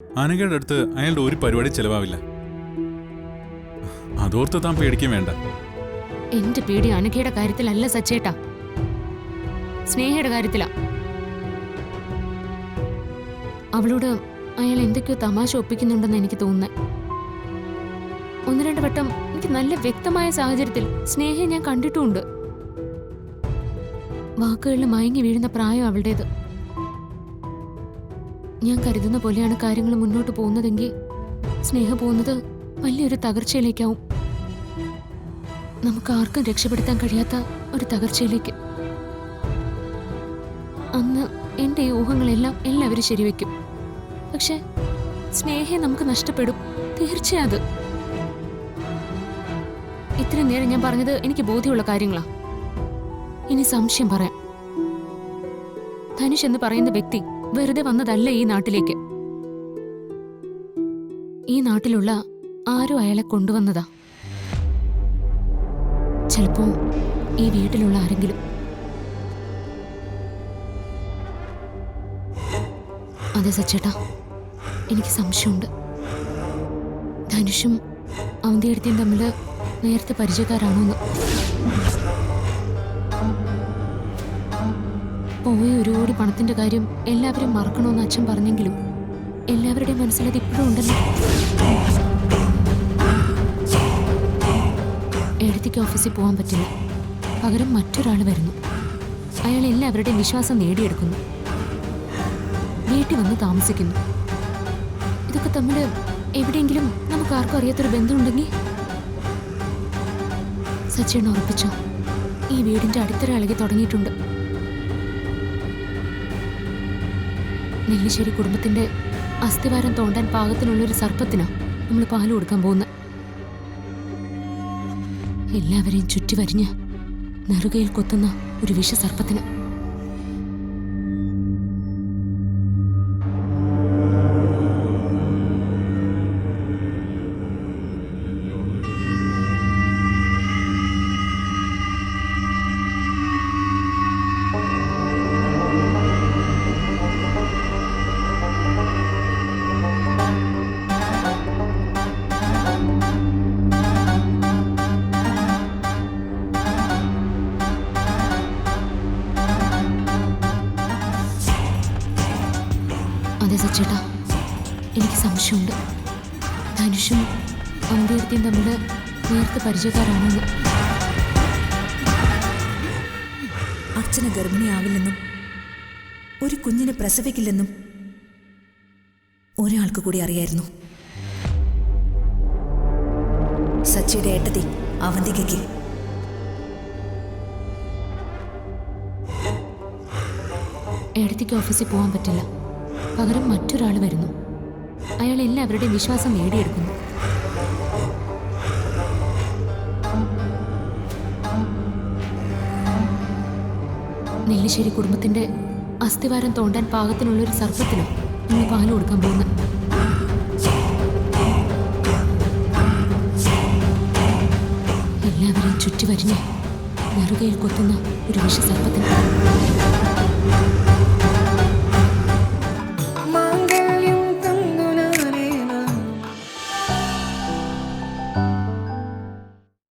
അനഘയുടെ അടുത്ത് അയാളുടെ ഒരു പരിപാടി ചെലവാവില്ല. അതോർത്ത് താൻ പേടിക്കാൻ വേണ്ട. എന്റെ പേടി അനഘയുടെ കാര്യത്തിലല്ല സച്ചേട്ടാ, സ്നേഹയുടെ കാര്യത്തിലാ. അവളോട് അയാൾ എന്തൊക്കെയോ തമാശ ഒപ്പിക്കുന്നുണ്ടെന്ന് എനിക്ക് തോന്നുന്നത്. ഒന്ന് രണ്ട് വട്ടം എനിക്ക് നല്ല വ്യക്തമായ സാഹചര്യത്തിൽ സ്നേഹയെ ഞാൻ കണ്ടിട്ടുമുണ്ട്. വാക്കുകളിൽ മയങ്ങി വീഴുന്ന പ്രായം അവളുടേത്. ഞാൻ കരുതുന്ന പോലെയാണ് കാര്യങ്ങൾ മുന്നോട്ട് പോകുന്നതെങ്കിൽ സ്നേഹ പോകുന്നത് വലിയൊരു തകർച്ചയിലേക്കാവും. നമുക്ക് ആർക്കും രക്ഷപ്പെടുത്താൻ കഴിയാത്ത ഒരു തകർച്ചയിലേക്ക്. അന്ന് എന്റെ ഈ ഊഹങ്ങളെല്ലാം എല്ലാവരും ശരിവെക്കും. പക്ഷെ സ്നേഹയെ നമുക്ക് നഷ്ടപ്പെടും, തീർച്ചയായും. ഇത്രയും നേരം ഞാൻ പറഞ്ഞത് എനിക്ക് ബോധ്യമുള്ള കാര്യങ്ങളാ. ഇനി സംശയം പറയാം. ധനുഷ് എന്ന് പറയുന്ന വ്യക്തി വെറുതെ വന്നതല്ല ഈ നാട്ടിലേക്ക്. ഈ നാട്ടിലുള്ള ആരോ അയാളെ കൊണ്ടുവന്നതാ. ചിലപ്പോ ഈ വീട്ടിലുള്ള ആരെങ്കിലും. അതെ സച്ചേട്ടാ, എനിക്ക് സംശയമുണ്ട്. ധനുഷും അവന്തിയെടുത്തിയും തമ്മിൽ നേരത്തെ പരിചയക്കാരാണോന്ന്. പോയ ഒരു കോടി പണത്തിന്റെ കാര്യം എല്ലാവരും മറക്കണമെന്ന് അച്ഛൻ പറഞ്ഞെങ്കിലും എല്ലാവരുടെയും മനസ്സിലത് ഇപ്പോഴും ഉണ്ടല്ലോ. എഴുത്തിക്ക് ഓഫീസിൽ പോകാൻ പറ്റില്ല. പകരം മറ്റൊരാൾ വരുന്നു. അയാൾ എല്ലാവരുടെയും വിശ്വാസം നേടിയെടുക്കുന്നു. വീട്ടിൽ വന്ന് താമസിക്കുന്നു. ഇതൊക്കെ തമ്മിൽ എവിടെയെങ്കിലും നമുക്ക് ആർക്കും അറിയാത്തൊരു ബന്ധമുണ്ടെങ്കിൽ സച്ചേട്ടൻ ഉറപ്പിച്ചോ, ഈ വീടിന്റെ അടിത്തറ ഇളകി തുടങ്ങിയിട്ടുണ്ട്. നെല്ലിശ്ശേരി കുടുംബത്തിന്റെ അസ്ഥിവാരം തോണ്ടാൻ പാകത്തിനുള്ളൊരു സർപ്പത്തിനാ നമ്മൾ പാല് കൊടുക്കാൻ പോകുന്നത്. എല്ലാവരെയും ചുറ്റി വരിഞ്ഞ് നെറുകയിൽ കൊത്തുന്ന ഒരു വിഷസർപ്പത്തിന്. അതെ സച്ചേട്ടാ, എനിക്ക് സംശയമുണ്ട്. ധനുഷും അവന്തിയെടുത്തിയും തമ്മിൽ നേരത്തെ പരിചയക്കാരാണെന്ന്. അർച്ചന ഗർഭിണിയാവില്ലെന്നും ഒരു കുഞ്ഞിനെ പ്രസവിക്കില്ലെന്നും ഒരാൾക്ക് കൂടി അറിയായിരുന്നു. സച്ചിയുടെ ഏട്ടത്തി അവന്തികയ്ക്ക്. ഏടത്തിക്ക് ഓഫീസിൽ പോകാൻ പറ്റില്ല. പകരം മറ്റൊരാൾ വരുന്നു. അയാൾ എല്ലാവരുടെയും വിശ്വാസം നേടിയെടുക്കുന്നു. നെല്ലിശ്ശേരി കുടുംബത്തിന്റെ അസ്ഥിവാരം തോണ്ടാൻ പാകത്തിനുള്ളൊരു സർപ്പത്തിനോ നമ്മൾ പാല് കൊടുക്കാൻ പോകുന്നത്. എല്ലാവരെയും ചുറ്റി വരിഞ്ഞ് നെറുകയിൽ കൊത്തുന്ന ഒരു വിഷസർപ്പത്തിന്.